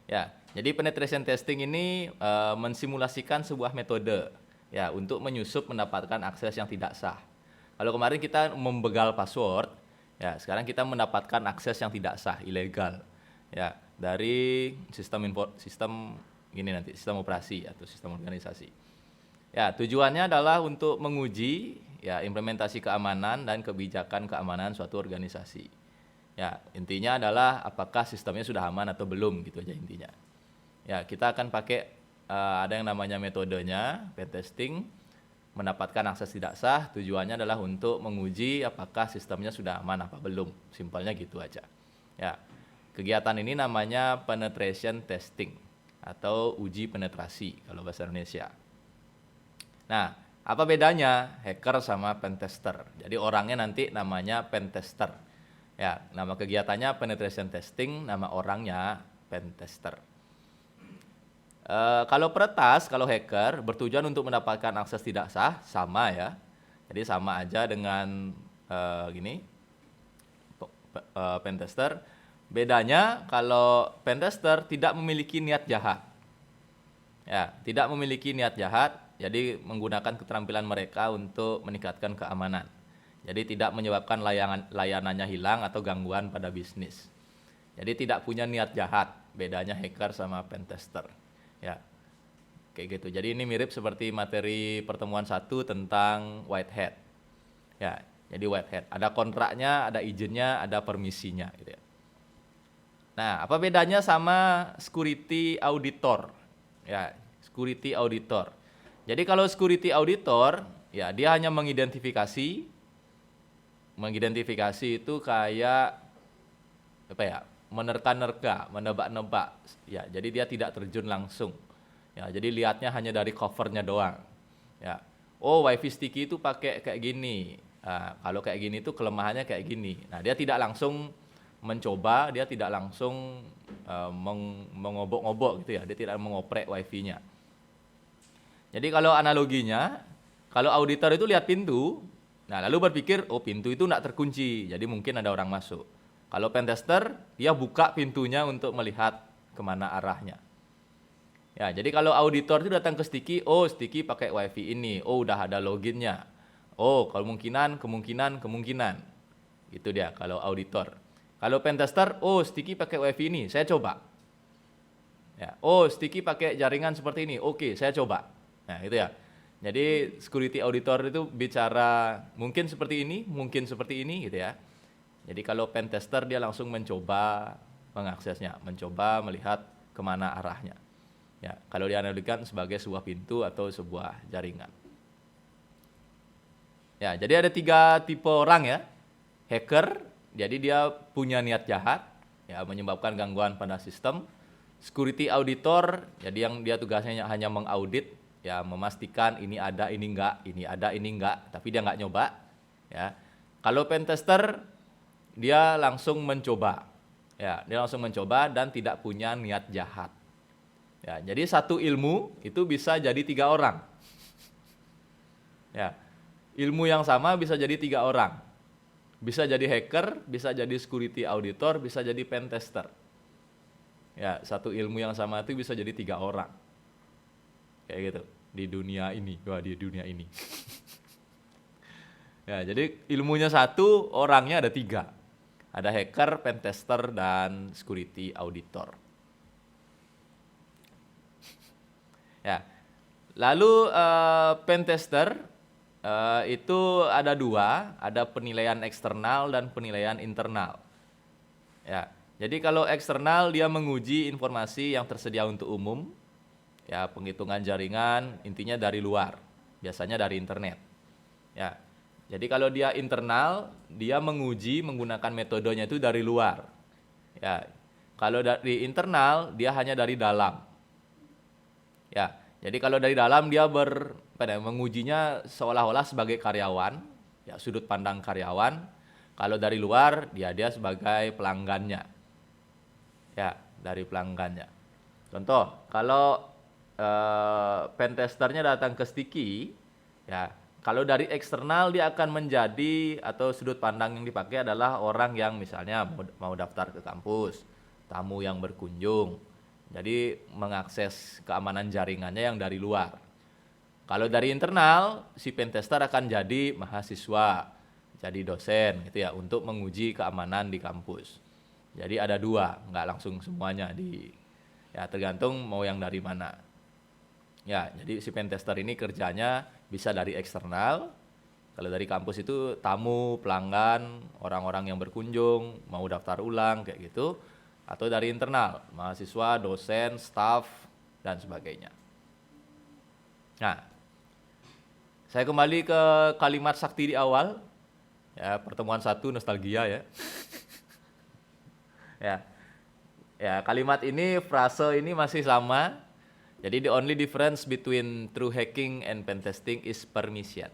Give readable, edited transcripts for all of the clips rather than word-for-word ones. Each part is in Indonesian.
Ya, jadi penetration testing ini mensimulasikan sebuah metode ya untuk menyusup mendapatkan akses yang tidak sah. Kalau kemarin kita membegal password, ya sekarang kita mendapatkan akses yang tidak sah, ilegal. Ya, dari sistem gini nanti, sistem operasi atau sistem organisasi. Ya, tujuannya adalah untuk menguji ya implementasi keamanan dan kebijakan keamanan suatu organisasi. Ya, intinya adalah apakah sistemnya sudah aman atau belum gitu aja intinya. Ya, kita akan pakai ada yang namanya metodenya pen testing, mendapatkan akses tidak sah, tujuannya adalah untuk menguji apakah sistemnya sudah aman apa belum. Simpelnya gitu aja. Ya. Kegiatan ini namanya penetration testing atau uji penetrasi kalau bahasa Indonesia. Nah, apa bedanya hacker sama pentester? Jadi orangnya nanti namanya pentester. Ya, nama kegiatannya penetration testing, nama orangnya pentester. Kalau peretas, kalau hacker bertujuan untuk mendapatkan akses tidak sah, sama ya. Jadi sama aja dengan pentester. Bedanya kalau pentester tidak memiliki niat jahat. Ya, tidak memiliki niat jahat, jadi menggunakan keterampilan mereka untuk meningkatkan keamanan. Jadi tidak menyebabkan layanannya hilang atau gangguan pada bisnis. Jadi tidak punya niat jahat, bedanya hacker sama pentester. Ya, kayak gitu. Jadi ini mirip seperti materi pertemuan 1 tentang white hat. Ya, jadi white hat. Ada kontraknya, ada izinnya, ada permisinya gitu ya. Nah, apa bedanya sama security auditor? Ya, security auditor. Jadi kalau security auditor, ya dia hanya mengidentifikasi itu kayak apa ya? Menerka-nerka, menebak-nebak. Ya, jadi dia tidak terjun langsung. Ya, jadi lihatnya hanya dari covernya doang. Ya. Oh, wifi sticky itu pakai kayak gini. Nah, kalau kayak gini tuh kelemahannya kayak gini. Nah, dia tidak langsung mencoba, dia tidak langsung mengobok-ngobok gitu ya, dia tidak mengoprek wifi-nya. Jadi kalau analoginya, kalau auditor itu lihat pintu, nah lalu berpikir, oh pintu itu nggak terkunci, jadi mungkin ada orang masuk. Kalau pentester, dia buka pintunya untuk melihat kemana arahnya. Ya, jadi kalau auditor itu datang ke Sticky, oh Sticky pakai wifi ini, oh udah ada loginnya. Oh, kemungkinan. Itu dia kalau auditor. Kalau pentester, oh Sticky pakai wifi ini, saya coba. Ya, oh Sticky pakai jaringan seperti ini, oke saya coba. Nah itu ya. Jadi security auditor itu bicara mungkin seperti ini gitu ya. Jadi kalau pentester dia langsung mencoba mengaksesnya, mencoba melihat kemana arahnya. Ya, kalau dianalogikan sebagai sebuah pintu atau sebuah jaringan. Ya, jadi ada 3 tipe orang ya. Hacker, jadi dia punya niat jahat, ya menyebabkan gangguan pada sistem. Security auditor, jadi yang dia tugasnya hanya mengaudit, ya memastikan ini ada, ini enggak, tapi dia nggak nyoba. Ya, kalau pentester, dia langsung mencoba, ya dia langsung mencoba dan tidak punya niat jahat. Ya, jadi satu ilmu itu bisa jadi 3 orang. Ya, ilmu yang sama bisa jadi 3 orang. Bisa jadi hacker, bisa jadi security auditor, bisa jadi pentester. Ya, satu ilmu yang sama itu bisa jadi 3 orang. Kayak gitu. Di dunia ini. Ya, jadi ilmunya 1, orangnya ada 3. Ada hacker, pentester, dan security auditor. Ya. Lalu pentester itu ada 2, ada penilaian eksternal dan penilaian internal. Ya, jadi kalau eksternal dia menguji informasi yang tersedia untuk umum, ya penghitungan jaringan intinya dari luar, biasanya dari internet. Ya, jadi kalau dia internal, dia menguji menggunakan metodenya itu dari luar. Ya, kalau dari internal dia hanya dari dalam. Ya, jadi kalau dari dalam dia mengujinya seolah-olah sebagai karyawan, ya sudut pandang karyawan. Kalau dari luar dia sebagai pelanggannya. Ya, dari pelanggannya. Contoh, kalau pentesternya datang ke Sticky, ya kalau dari eksternal dia akan menjadi atau sudut pandang yang dipakai adalah orang yang misalnya mau daftar ke kampus, tamu yang berkunjung, Jadi mengakses keamanan jaringannya yang dari luar. Kalau dari internal, si pentester akan jadi mahasiswa, jadi dosen gitu ya, untuk menguji keamanan di kampus. Jadi ada dua, nggak langsung semuanya ya tergantung mau yang dari mana. Ya, jadi si pentester ini kerjanya bisa dari eksternal. Kalau dari kampus itu tamu, pelanggan, orang-orang yang berkunjung, mau daftar ulang kayak gitu, atau dari internal, mahasiswa, dosen, staff dan sebagainya. Nah, saya kembali ke kalimat sakti di awal, ya pertemuan 1 nostalgia ya. ya, kalimat ini, frase ini masih sama. Jadi the only difference between true hacking and pen testing is permission.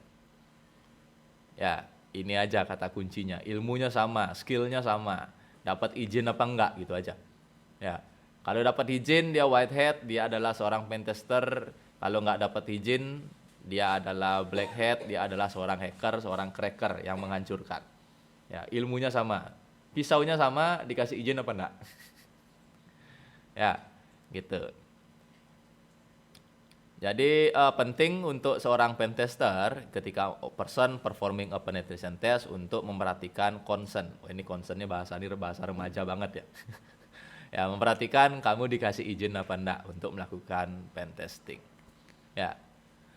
Ya, ini aja kata kuncinya. Ilmunya sama, skillnya sama. Dapat izin apa enggak gitu aja. Ya, kalau dapat izin dia white hat, dia adalah seorang pen tester. Kalau nggak dapat izin, dia adalah black hat, dia adalah seorang hacker, seorang cracker yang menghancurkan. Ya, ilmunya sama, pisaunya sama, dikasih izin apa enggak? Ya, gitu. Jadi penting untuk seorang pentester ketika person performing a penetration test untuk memperhatikan concern. Ini concernnya bahasa remaja banget ya. Ya, memperhatikan kamu dikasih izin apa enggak untuk melakukan pen testing. Ya.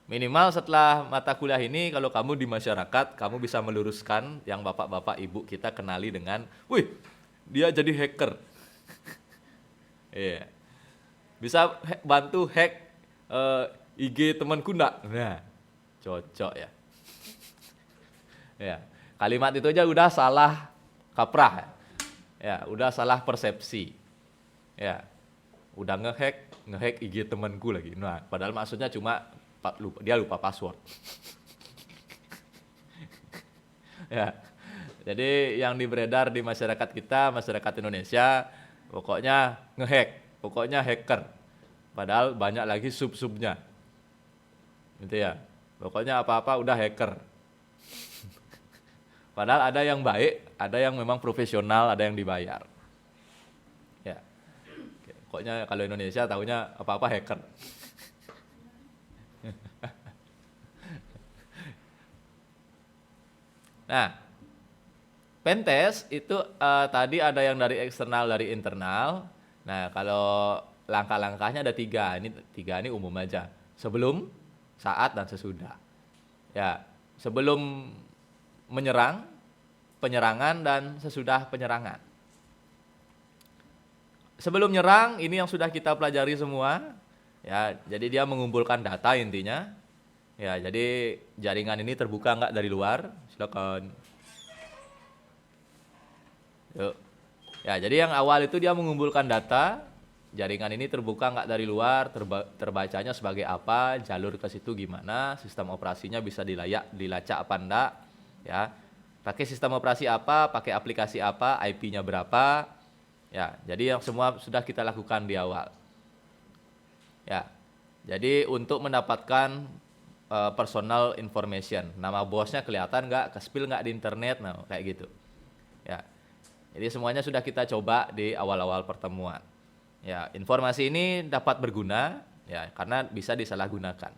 Minimal setelah mata kuliah ini, kalau kamu di masyarakat, kamu bisa meluruskan yang bapak-bapak ibu kita kenali dengan, wih, dia jadi hacker. Iya. Bisa bantu hack IG temanku enggak? Nah, cocok ya. Ya, kalimat itu aja udah salah kaprah. Ya, udah salah persepsi. Ya, udah ngehack IG temanku lagi. Nah, padahal maksudnya cuma dia lupa password. Ya, jadi yang beredar di masyarakat kita, masyarakat Indonesia, pokoknya ngehack, pokoknya hacker. Padahal banyak lagi sub-subnya, gitu ya. Pokoknya apa-apa udah hacker. Padahal ada yang baik, ada yang memang profesional, ada yang dibayar. Ya, pokoknya kalau Indonesia tahunya apa-apa hacker. Nah, pentest itu tadi ada yang dari eksternal, dari internal. Nah, kalau langkah-langkahnya ada 3. Ini 3 ini umum aja. Sebelum, saat, dan sesudah. Ya, sebelum menyerang, penyerangan, dan sesudah penyerangan. Sebelum nyerang, ini yang sudah kita pelajari semua. Ya, jadi dia mengumpulkan data intinya. Ya, jadi jaringan ini terbuka nggak dari luar? Silakan. Yuk. Ya, jadi yang awal itu dia mengumpulkan data. Jaringan ini terbuka nggak dari luar, terbacanya sebagai apa, jalur ke situ gimana, sistem operasinya bisa dilacak apa enggak, ya. Pakai sistem operasi apa, pakai aplikasi apa, IP-nya berapa. Ya, jadi yang semua sudah kita lakukan di awal. Ya. Jadi untuk mendapatkan personal information, nama bosnya kelihatan nggak, ke-spill nggak di internet, nah kayak gitu. Ya, jadi semuanya sudah kita coba di awal-awal pertemuan. Ya, informasi ini dapat berguna, ya, karena bisa disalahgunakan.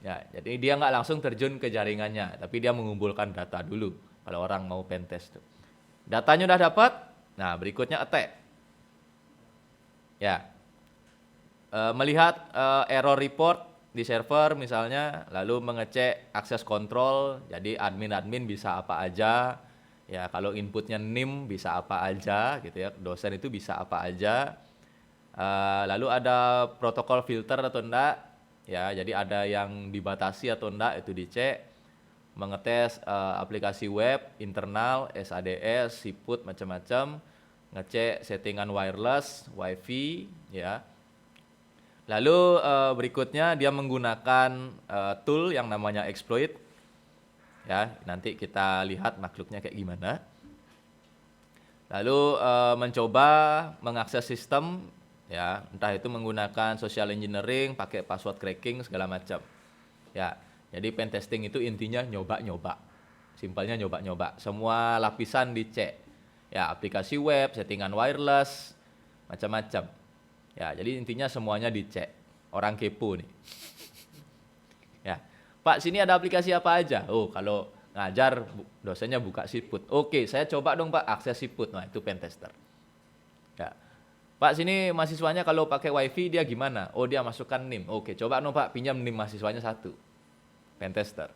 Ya, jadi dia nggak langsung terjun ke jaringannya, tapi dia mengumpulkan data dulu. Kalau orang mau pentest tuh, datanya udah dapat, nah berikutnya attack. Ya, melihat error report di server misalnya, lalu mengecek akses kontrol, jadi admin bisa apa aja, ya kalau inputnya NIM bisa apa aja gitu ya, dosen itu bisa apa aja, lalu ada protokol filter atau enggak, ya jadi ada yang dibatasi atau enggak itu dicek, mengetes aplikasi web, internal, SADS, siput macam-macam, ngecek settingan wireless, wifi, ya. Lalu berikutnya dia menggunakan tool yang namanya exploit. Ya, nanti kita lihat makhluknya kayak gimana. Lalu mencoba mengakses sistem, ya, entah itu menggunakan social engineering, pakai password cracking segala macam. Ya, jadi pen testing itu intinya nyoba-nyoba. Simpelnya nyoba-nyoba. Semua lapisan dicek. Ya, aplikasi web, settingan wireless, macam-macam. Ya, jadi intinya semuanya dicek. Orang kepo nih. Ya, Pak, sini ada aplikasi apa aja? Oh, kalau ngajar dosennya buka siput. Oke, saya coba dong Pak akses siput. Nah, itu pentester. Ya. Pak, sini mahasiswanya kalau pakai wifi dia gimana? Oh, dia masukkan NIM. Oke, coba dong Pak pinjam NIM mahasiswanya satu. Pentester.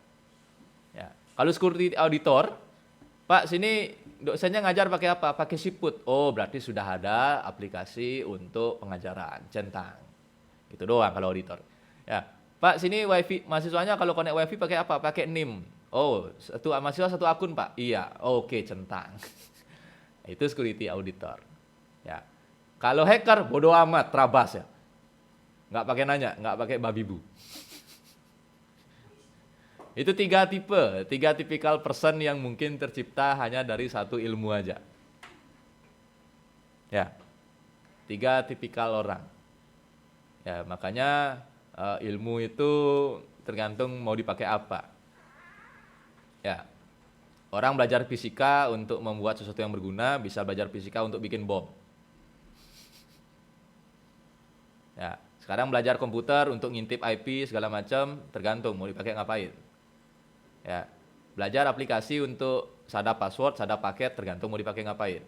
Ya. Kalau security auditor, Pak, sini dosennya ngajar pakai apa? Pakai siput. Oh, berarti sudah ada aplikasi untuk pengajaran. Centang. Gitu doang kalau auditor. Ya, Pak, sini wifi mahasiswanya kalau connect wifi pakai apa? Pakai NIM. Oh, satu mahasiswa satu akun, Pak. Iya. Oke, centang. Itu security auditor. Ya. Kalau hacker bodoh amat, terabas ya. Nggak pakai nanya, nggak pakai babi bu. Itu tiga tipe, tiga tipikal person yang mungkin tercipta hanya dari satu ilmu aja. Ya, tiga tipikal orang. Ya, makanya ilmu itu tergantung mau dipakai apa. Ya, orang belajar fisika untuk membuat sesuatu yang berguna, bisa belajar fisika untuk bikin bom. Ya, sekarang belajar komputer untuk ngintip IP segala macam, tergantung mau dipakai ngapain. Ya, belajar aplikasi untuk sadap password, sadap paket, tergantung mau dipakai ngapain.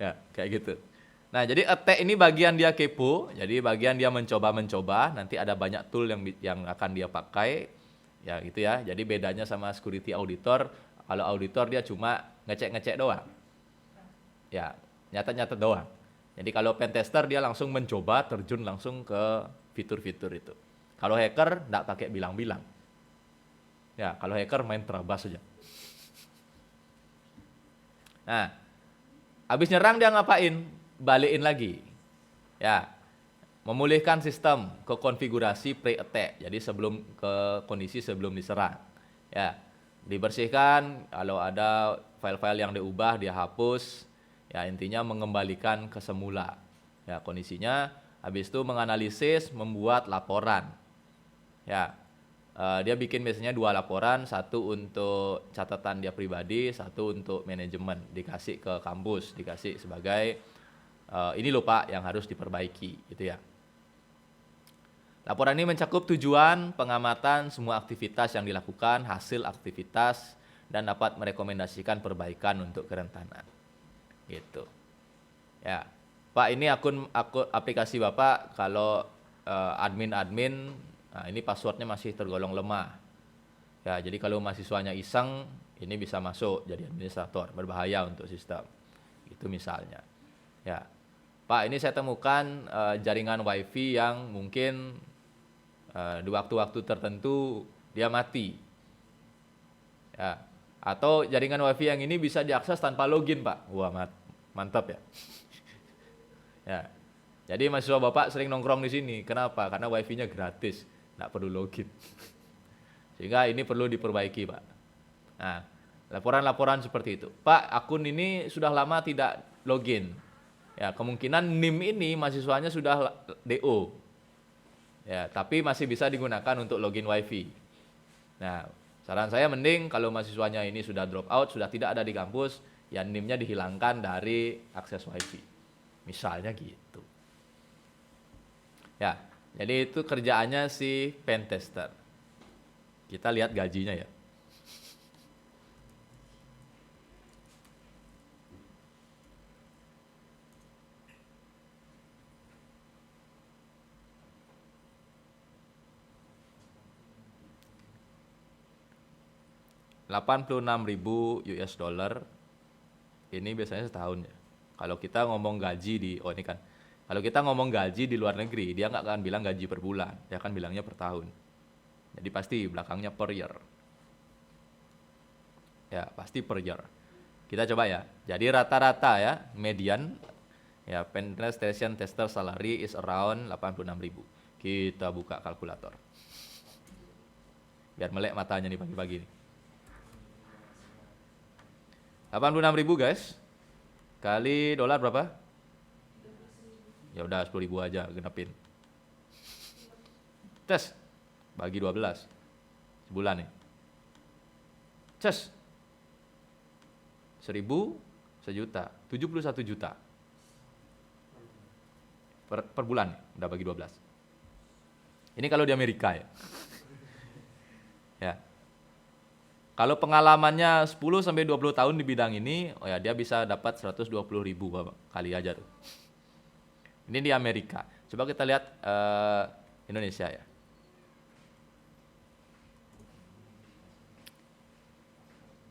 Ya, kayak gitu. Nah, jadi attack ini bagian dia kepo, jadi bagian dia mencoba-mencoba, nanti ada banyak tool yang akan dia pakai. Ya, gitu ya. Jadi bedanya sama security auditor, kalau auditor dia cuma ngecek-ngecek doang. Ya, nyata-nyata doang. Jadi kalau pentester dia langsung mencoba, terjun langsung ke fitur-fitur itu. Kalau hacker enggak pakai bilang-bilang. Ya, kalau hacker main terabas saja. Nah, habis nyerang dia ngapain? Balikin lagi. Ya, memulihkan sistem ke konfigurasi pre-attack. Jadi sebelum ke kondisi sebelum diserang. Ya, dibersihkan, kalau ada file-file yang diubah dia hapus. Ya, intinya mengembalikan ke semula. Ya, kondisinya habis itu menganalisis, membuat laporan. Ya, dia bikin biasanya 2 laporan, satu untuk catatan dia pribadi, satu untuk manajemen, dikasih ke kampus, dikasih sebagai ini loh Pak yang harus diperbaiki, gitu ya. Laporan ini mencakup tujuan, pengamatan, semua aktivitas yang dilakukan, hasil aktivitas, dan dapat merekomendasikan perbaikan untuk kerentanan. Gitu. Ya, Pak, ini akun aplikasi Bapak kalau admin, nah ini passwordnya masih tergolong lemah. Ya, jadi kalau mahasiswanya iseng, ini bisa masuk jadi administrator, berbahaya untuk sistem. Itu misalnya. Ya, Pak, ini saya temukan jaringan wifi yang mungkin di waktu-waktu tertentu dia mati. Ya, atau jaringan wifi yang ini bisa diakses tanpa login, Pak. Wah, mantap ya. Ya, jadi mahasiswa Bapak sering nongkrong di sini. Kenapa? Karena wifi-nya gratis, nggak perlu login. Sehingga ini perlu diperbaiki, Pak. Nah, laporan-laporan seperti itu. Pak, akun ini sudah lama tidak login. Ya, kemungkinan NIM ini mahasiswanya sudah DO. Ya, tapi masih bisa digunakan untuk login wifi. Nah, saran saya mending kalau mahasiswanya ini sudah drop out, sudah tidak ada di kampus, ya NIM-nya dihilangkan dari akses wifi. Misalnya gitu. Ya, jadi itu kerjaannya si pentester. Kita lihat gajinya ya. $86.000 ini biasanya setahun ya. Kalau kita ngomong gaji ini kan. Kalau kita ngomong gaji di luar negeri, dia nggak akan bilang gaji per bulan, dia akan bilangnya per tahun. Jadi pasti belakangnya per year. Ya, pasti per year. Kita coba ya. Jadi rata-rata ya, median ya penetration tester salary is around 86.000. Kita buka kalkulator. Biar melek matanya nih pagi-pagi nih. 86.000 guys. Kali dolar berapa? Ya udah 10.000 aja genepin. Tes. Bagi 12. Sebulan nih. Ces. 1.000 1 juta, 71 juta per bulan, udah bagi 12. Ini kalau di Amerika ya. Ya. Kalau pengalamannya 10 sampai 20 tahun di bidang ini, oh ya dia bisa dapat 120.000 kali aja tuh. Ini di Amerika. Coba kita lihat Indonesia ya.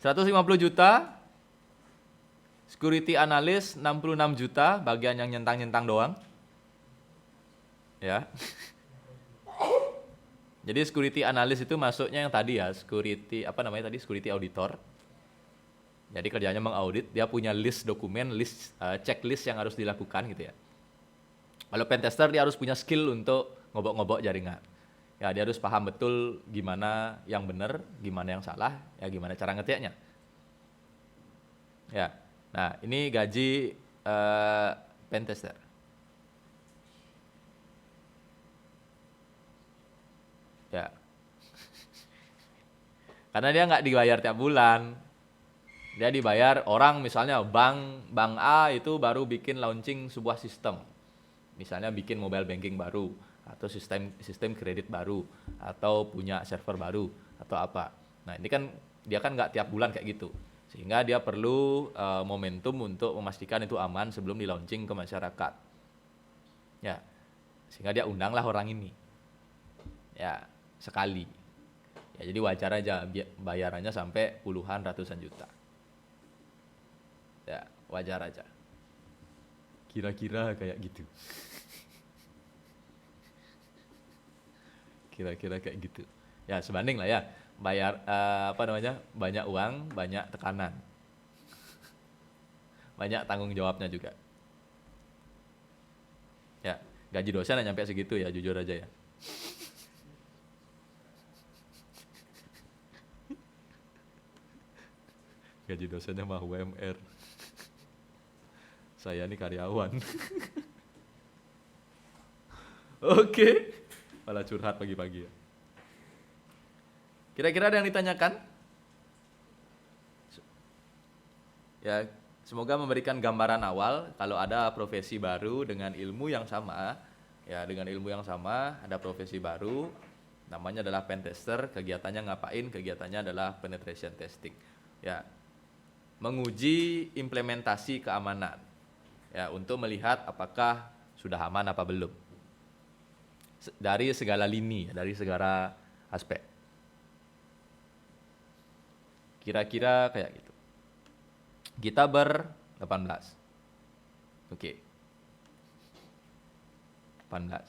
$150 juta, security analyst 66 juta, bagian yang nyentang-nyentang doang. Ya. Jadi security analyst itu masuknya yang tadi ya, security auditor. Jadi kerjanya mengaudit, dia punya list dokumen, checklist yang harus dilakukan gitu ya. Kalau pentester dia harus punya skill untuk ngobok-ngobok jaringan. Ya dia harus paham betul gimana yang benar, gimana yang salah, ya gimana cara ngetiknya. Ya, nah ini gaji pentester. Ya, karena dia nggak dibayar tiap bulan. Dia dibayar orang, misalnya bank A itu baru bikin launching sebuah sistem, misalnya bikin mobile banking baru, atau sistem kredit baru, atau punya server baru, atau apa. Nah ini kan dia kan nggak tiap bulan kayak gitu, sehingga dia perlu momentum untuk memastikan itu aman sebelum di launching ke masyarakat. Ya, sehingga dia undanglah orang ini. Ya, sekali. Ya jadi wajar aja bayarannya sampai puluhan ratusan juta. Ya, wajar aja. Kira-kira kayak gitu. Kira-kira kayak gitu. Ya, sebanding lah ya. Bayar banyak uang, banyak tekanan. Banyak tanggung jawabnya juga. Ya, gaji dosen nggak nyampe segitu ya, jujur aja ya. Gaji dosennya mah UMR. Saya ini karyawan. Oke. Malah curhat pagi-pagi ya. Kira-kira ada yang ditanyakan? Ya, semoga memberikan gambaran awal kalau ada profesi baru dengan ilmu yang sama. Ya, dengan ilmu yang sama ada profesi baru, namanya adalah pentester. Kegiatannya ngapain? Kegiatannya adalah penetration testing. Ya, menguji implementasi keamanan. Ya, untuk melihat apakah sudah aman apa belum. Dari segala lini, dari segala aspek. Kira-kira kayak gitu. Kita ber-18. Oke. 18.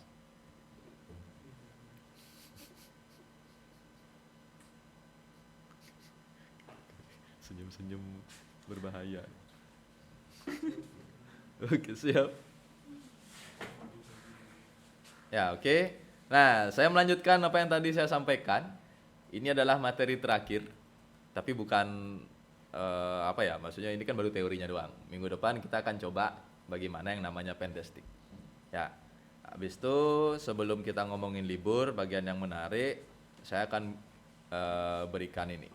Senyum-senyum berbahaya. Oke, siap. Ya, oke. Nah, saya melanjutkan apa yang tadi saya sampaikan. Ini adalah materi terakhir, tapi bukan maksudnya ini kan baru teorinya doang. Minggu depan kita akan coba bagaimana yang namanya pentesting. Ya, habis itu sebelum kita ngomongin libur, bagian yang menarik, saya akan berikan ini.